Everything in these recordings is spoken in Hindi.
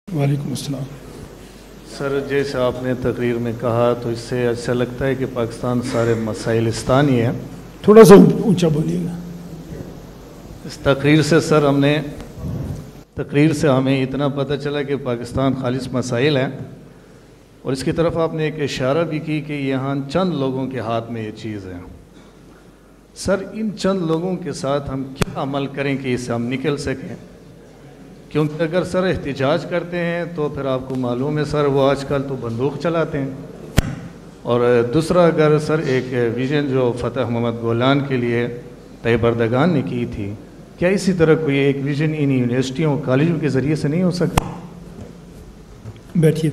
वालेकुम अस्सलाम। सर, जैसे आपने तकरीर में कहा तो इससे अच्छा लगता है कि पाकिस्तान सारे मसाइलिस्तान ही है। थोड़ा सा ऊंचा बोलिएगा। इस तकरीर से हमें इतना पता चला कि पाकिस्तान खालिस मसाइल है, और इसकी तरफ आपने एक इशारा भी की कि यहाँ चंद लोगों के हाथ में ये चीज़ है। सर, इन चंद लोगों के साथ हम क्या अमल करें कि इससे हम निकल सकें? क्योंकि अगर सर एहतिजाज करते हैं तो फिर आपको मालूम है सर, वो आजकल तो बंदूक चलाते हैं। और दूसरा, अगर सर एक विज़न जो फ़तह मोहम्मद गोलान के लिए तैयब अर्दगान ने की थी, क्या इसी तरह कोई एक विज़न इन यूनिवर्सिटियों कॉलेजों के ज़रिए से नहीं हो सकता? बैठिए।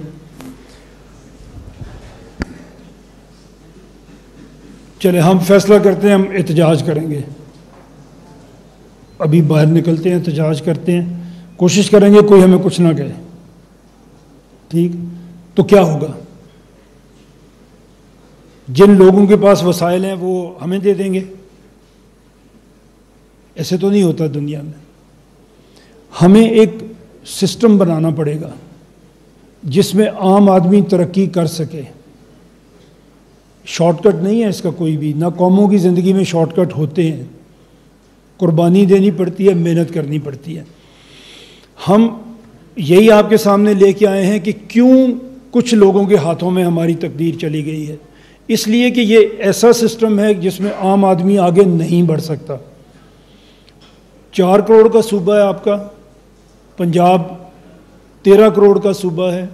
चले, हम फैसला करते हैं, हम एहतजाज करेंगे। अभी बाहर निकलते हैं, एहतजाज करते हैं, कोशिश करेंगे कोई हमें कुछ ना कहे। ठीक, तो क्या होगा? जिन लोगों के पास वसाइल हैं वो हमें दे देंगे? ऐसे तो नहीं होता दुनिया में। हमें एक सिस्टम बनाना पड़ेगा जिसमें आम आदमी तरक्की कर सके। शॉर्टकट नहीं है इसका कोई भी, ना कौमों की ज़िंदगी में शॉर्टकट होते हैं। कुर्बानी देनी पड़ती है, मेहनत करनी पड़ती है। हम यही आपके सामने लेके आए हैं कि क्यों कुछ लोगों के हाथों में हमारी तकदीर चली गई है। इसलिए कि ये ऐसा सिस्टम है जिसमें आम आदमी आगे नहीं बढ़ सकता। 4 करोड़ का सूबा है आपका पंजाब, 13 करोड़ का सूबा है।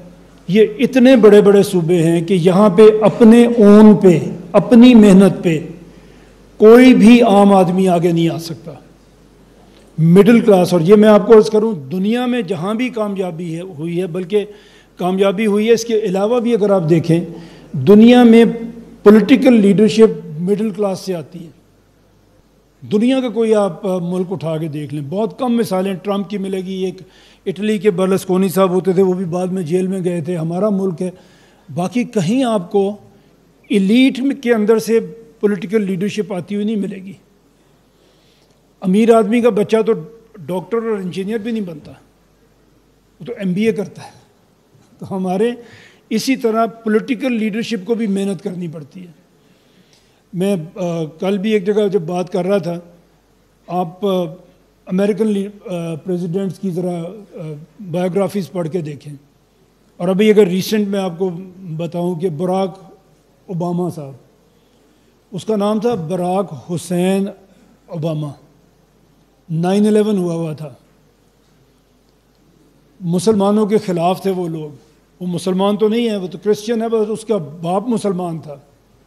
ये इतने बड़े बड़े सूबे हैं कि यहाँ पे अपने ओन पे, अपनी मेहनत पे कोई भी आम आदमी आगे नहीं आ सकता। मिडिल क्लास, और ये मैं आपको अर्ज़ करूँ, दुनिया में जहाँ भी कामयाबी हुई है, बल्कि कामयाबी हुई है इसके अलावा भी अगर आप देखें, दुनिया में पॉलिटिकल लीडरशिप मिडिल क्लास से आती है। दुनिया का कोई आप मुल्क उठा के देख लें, बहुत कम मिसालें ट्रंप की मिलेगी। एक इटली के बर्लस्कोनी साहब होते थे, वो भी बाद में जेल में गए थे, हमारा मुल्क है। बाकी कहीं आपको एलीट के अंदर से पॉलिटिकल लीडरशिप आती हुई नहीं मिलेगी। अमीर आदमी का बच्चा तो डॉक्टर और इंजीनियर भी नहीं बनता, वो तो MBA करता है। तो हमारे इसी तरह पॉलिटिकल लीडरशिप को भी मेहनत करनी पड़ती है। मैं कल भी एक जगह जब बात कर रहा था, आप अमेरिकन प्रेसिडेंट्स की ज़रा बायोग्राफीज़ पढ़ के देखें। और अभी अगर रिसेंट में आपको बताऊं कि बराक ओबामा साहब, उसका नाम था बराक हुसैन ओबामा। 9/11 हुआ था, मुसलमानों के ख़िलाफ़ थे वो लोग। वो मुसलमान तो नहीं है, वो तो क्रिश्चियन है, बस उसका बाप मुसलमान था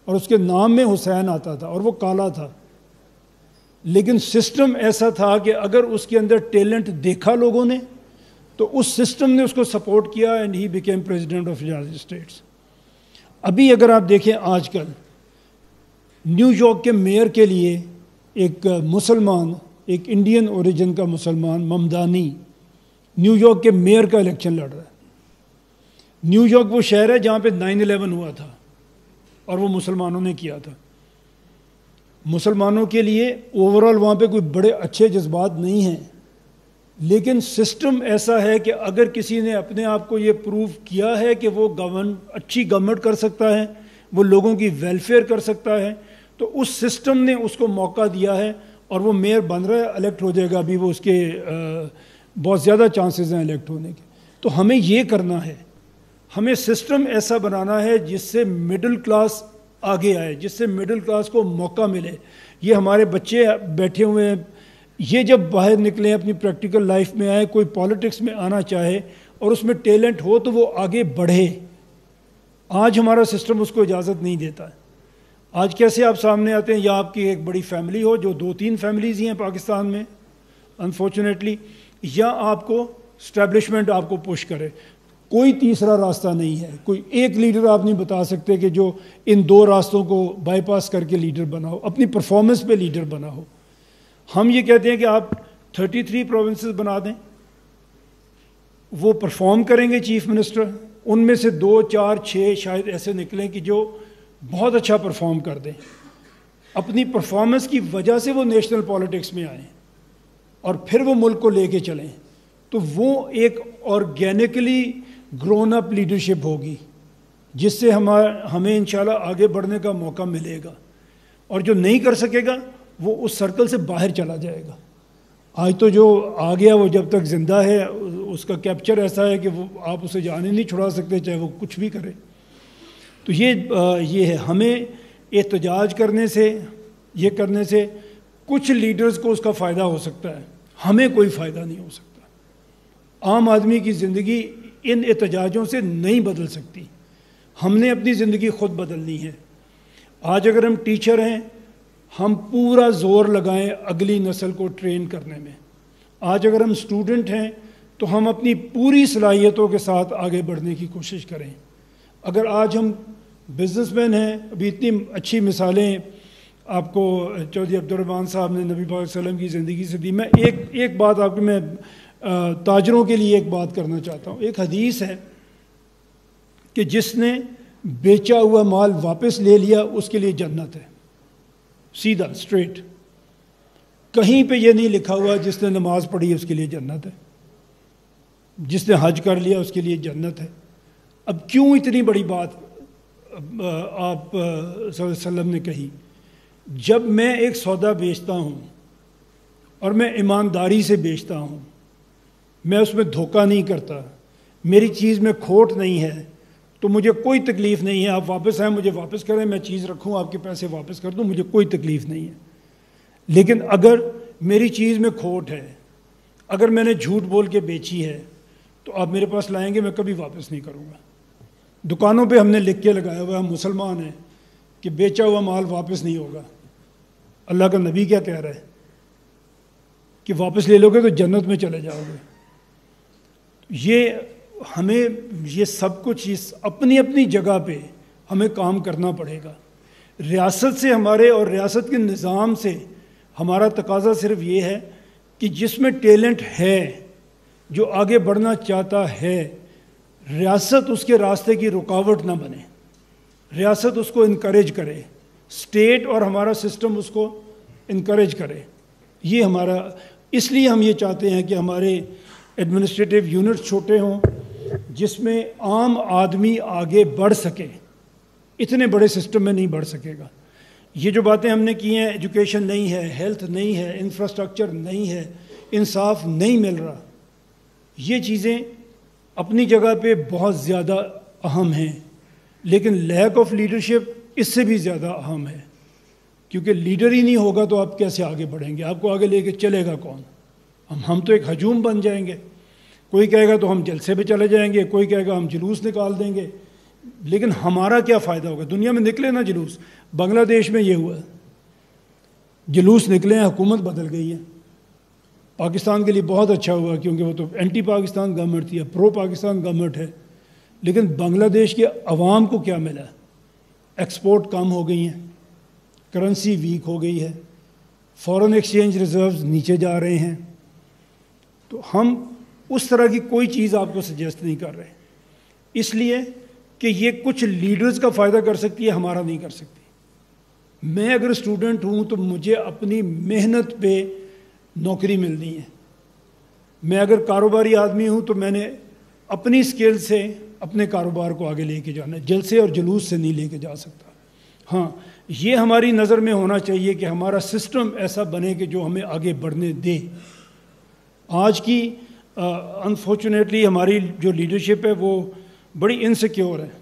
और उसके नाम में हुसैन आता था और वो काला था। लेकिन सिस्टम ऐसा था कि अगर उसके अंदर टैलेंट देखा लोगों ने तो उस सिस्टम ने उसको सपोर्ट किया and he became president of United states. अभी अगर आप देखें, आजकल न्यूयॉर्क के मेयर के लिए एक मुसलमान, एक इंडियन ओरिजिन का मुसलमान ममदानी न्यूयॉर्क के मेयर का इलेक्शन लड़ रहा है। न्यूयॉर्क वो शहर है जहाँ पे 9/11 हुआ था और वो मुसलमानों ने किया था। मुसलमानों के लिए ओवरऑल वहाँ पे कोई बड़े अच्छे जज्बात नहीं हैं, लेकिन सिस्टम ऐसा है कि अगर किसी ने अपने आप को ये प्रूव किया है कि वो अच्छी गवर्नमेंट कर सकता है, वो लोगों की वेलफेयर कर सकता है, तो उस सिस्टम ने उसको मौका दिया है और वो मेयर बन रहा है, इलेक्ट हो जाएगा। अभी वो उसके बहुत ज़्यादा चांसेस हैं इलेक्ट होने के। तो हमें ये करना है, हमें सिस्टम ऐसा बनाना है जिससे मिडिल क्लास आगे आए, जिससे मिडिल क्लास को मौका मिले। ये हमारे बच्चे बैठे हुए हैं, ये जब बाहर निकले, अपनी प्रैक्टिकल लाइफ में आए, कोई पॉलिटिक्स में आना चाहे और उसमें टैलेंट हो तो वो आगे बढ़े। आज हमारा सिस्टम उसको इजाज़त नहीं देता है। आज कैसे आप सामने आते हैं, या आपकी एक बड़ी फैमिली हो, जो 2-3 फैमिलीज़ ही हैं पाकिस्तान में अनफॉर्चुनेटली, या आपको स्टैब्लिशमेंट आपको पुश करे। कोई तीसरा रास्ता नहीं है। कोई एक लीडर आप नहीं बता सकते कि जो इन 2 रास्तों को बाईपास करके लीडर बना हो, अपनी परफॉर्मेंस पे लीडर बना हो। हम ये कहते हैं कि आप 33 प्रोविंसेस बना दें, वो परफॉर्म करेंगे चीफ मिनिस्टर, उनमें से 2, 4, 6 शायद ऐसे निकलें कि जो बहुत अच्छा परफॉर्म कर दें। अपनी परफॉर्मेंस की वजह से वो नेशनल पॉलिटिक्स में आए और फिर वो मुल्क को लेके चलें। तो वो एक ऑर्गेनिकली ग्रोन अप लीडरशिप होगी, जिससे हमें इंशाल्लाह आगे बढ़ने का मौका मिलेगा। और जो नहीं कर सकेगा वो उस सर्कल से बाहर चला जाएगा। आज तो जो आ गया वो जब तक ज़िंदा है उसका कैप्चर ऐसा है कि वो आप उसे जाने नहीं छुड़ा सकते, चाहे वो कुछ भी करे। तो ये है, हमें एहतजाज करने से, ये करने से कुछ लीडर्स को उसका फ़ायदा हो सकता है, हमें कोई फ़ायदा नहीं हो सकता। आम आदमी की ज़िंदगी इन एहतजाजों से नहीं बदल सकती। हमने अपनी ज़िंदगी ख़ुद बदलनी है। आज अगर हम टीचर हैं, हम पूरा ज़ोर लगाएं अगली नस्ल को ट्रेन करने में। आज अगर हम स्टूडेंट हैं तो हम अपनी पूरी सलाहियतों के साथ आगे बढ़ने की कोशिश करें। अगर आज हम बिज़नेसमैन हैं, अभी इतनी अच्छी मिसालें आपको चौधरी अब्दुर्रहमान साहब ने नबी पाक सल्लल्लाहु अलैहि वसल्लम की ज़िंदगी से दी। मैं एक बात आपको, मैं ताजरों के लिए एक बात करना चाहता हूँ। एक हदीस है कि जिसने बेचा हुआ माल वापस ले लिया उसके लिए जन्नत है, सीधा स्ट्रेट। कहीं पे ये नहीं लिखा हुआ जिसने नमाज पढ़ी उसके लिए जन्नत है, जिसने हज कर लिया उसके लिए जन्नत है। अब क्यों इतनी बड़ी बात आप सल्लल्लाहु अलैहि वसल्लम ने कही? जब मैं एक सौदा बेचता हूँ और मैं ईमानदारी से बेचता हूँ, मैं उसमें धोखा नहीं करता, मेरी चीज़ में खोट नहीं है, तो मुझे कोई तकलीफ़ नहीं है। आप वापस आएँ, मुझे वापस करें, मैं चीज़ रखूँ, आपके पैसे वापस कर दूँ, मुझे कोई तकलीफ़ नहीं है। लेकिन अगर मेरी चीज़ में खोट है, अगर मैंने झूठ बोल के बेची है, तो आप मेरे पास लाएंगे, मैं कभी वापस नहीं करूँगा। दुकानों पे हमने लिख के लगाया हुआ, हम मुसलमान हैं, कि बेचा हुआ माल वापस नहीं होगा। अल्लाह का नबी क्या कह रहा है कि वापस ले लोगे तो जन्नत में चले जाओगे। ये हमें ये सब कुछ इस अपनी अपनी जगह पे हमें काम करना पड़ेगा। रियासत से हमारे और रियासत के निज़ाम से हमारा तकाज़ा सिर्फ ये है कि जिसमें टैलेंट है, जो आगे बढ़ना चाहता है, रियासत उसके रास्ते की रुकावट ना बने, रियासत उसको इनकरेज करे, स्टेट और हमारा सिस्टम उसको इनकरेज करे। ये हमारा, इसलिए हम ये चाहते हैं कि हमारे एडमिनिस्ट्रेटिव यूनिट्स छोटे हों, जिसमें आम आदमी आगे बढ़ सके। इतने बड़े सिस्टम में नहीं बढ़ सकेगा। ये जो बातें हमने की हैं, एजुकेशन नहीं है, हेल्थ नहीं है, इंफ्रास्ट्रक्चर नहीं है, इंसाफ नहीं मिल रहा, ये चीज़ें अपनी जगह पे बहुत ज़्यादा अहम हैं, लेकिन लैक ऑफ लीडरशिप इससे भी ज़्यादा अहम है। क्योंकि लीडर ही नहीं होगा तो आप कैसे आगे बढ़ेंगे? आपको आगे लेके चलेगा कौन? हम तो एक हजूम बन जाएंगे। कोई कहेगा तो हम जलसे पे चले जाएंगे, कोई कहेगा हम जुलूस निकाल देंगे, लेकिन हमारा क्या फ़ायदा होगा? दुनिया में निकले ना जुलूस, बांग्लादेश में ये हुआ, जुलूस निकले हैं, हुकूमत बदल गई है। पाकिस्तान के लिए बहुत अच्छा हुआ क्योंकि वो तो एंटी पाकिस्तान गवर्नमेंट थी, अब प्रो पाकिस्तान गवर्नमेंट है। लेकिन बांग्लादेश के अवाम को क्या मिला? एक्सपोर्ट कम हो गई हैं, करेंसी वीक हो गई है, फॉरेन एक्सचेंज रिजर्व्स नीचे जा रहे हैं। तो हम उस तरह की कोई चीज़ आपको सजेस्ट नहीं कर रहे, इसलिए कि ये कुछ लीडर्स का फ़ायदा कर सकती है, हमारा नहीं कर सकती। मैं अगर स्टूडेंट हूँ तो मुझे अपनी मेहनत पे नौकरी मिलनी है। मैं अगर कारोबारी आदमी हूँ तो मैंने अपनी स्किल से अपने कारोबार को आगे लेके जाना है, जलसे और जुलूस से नहीं लेके जा सकता। हाँ, ये हमारी नज़र में होना चाहिए कि हमारा सिस्टम ऐसा बने कि जो हमें आगे बढ़ने दे। आज की अनफॉर्चुनेटली हमारी जो लीडरशिप है वो बड़ी इनसिक्योर है।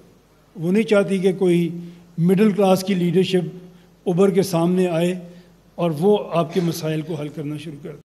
वो नहीं चाहती कि कोई मिडिल क्लास की लीडरशिप उभर के सामने आए और वो आपके मसाइल को हल करना शुरू कर दे।